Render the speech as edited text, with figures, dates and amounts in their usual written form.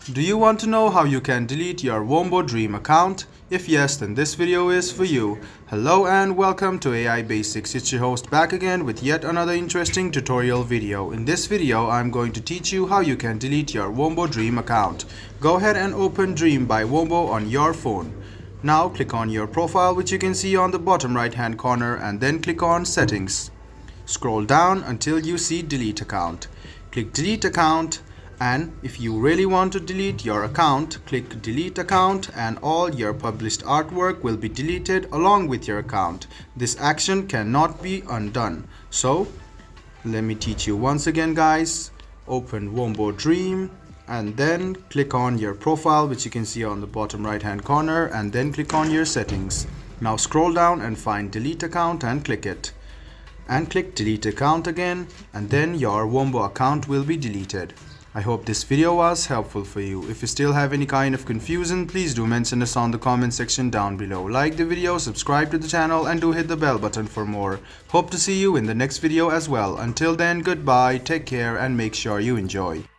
Do you want to know how you can delete your Wombo Dream account? If yes, then this video is for you. Hello and welcome to AI Basics. It's your host back again with yet another interesting tutorial video. In this video, I'm going to teach you how you can delete your Wombo Dream account. Go ahead and open Dream by Wombo on your phone. Now click on your profile, which you can see on the bottom right hand corner, and then click on Settings. Scroll down until you see Delete Account. Click Delete Account, and if you really want to delete your account, click Delete Account and all your published artwork will be deleted along with your account. This action cannot be undone. So let me teach you once again, guys. Open Wombo Dream and then click on your profile, which you can see on the bottom right hand corner, and then click on your settings. Now scroll down and find Delete Account and click it. And click Delete Account again, and then your Wombo account will be deleted. I hope this video was helpful for you. If you still have any kind of confusion, please do mention us on the comment section down below. Like the video, subscribe to the channel, and do hit the bell button for more. Hope to see you in the next video as well. Until then, goodbye, take care, and make sure you enjoy.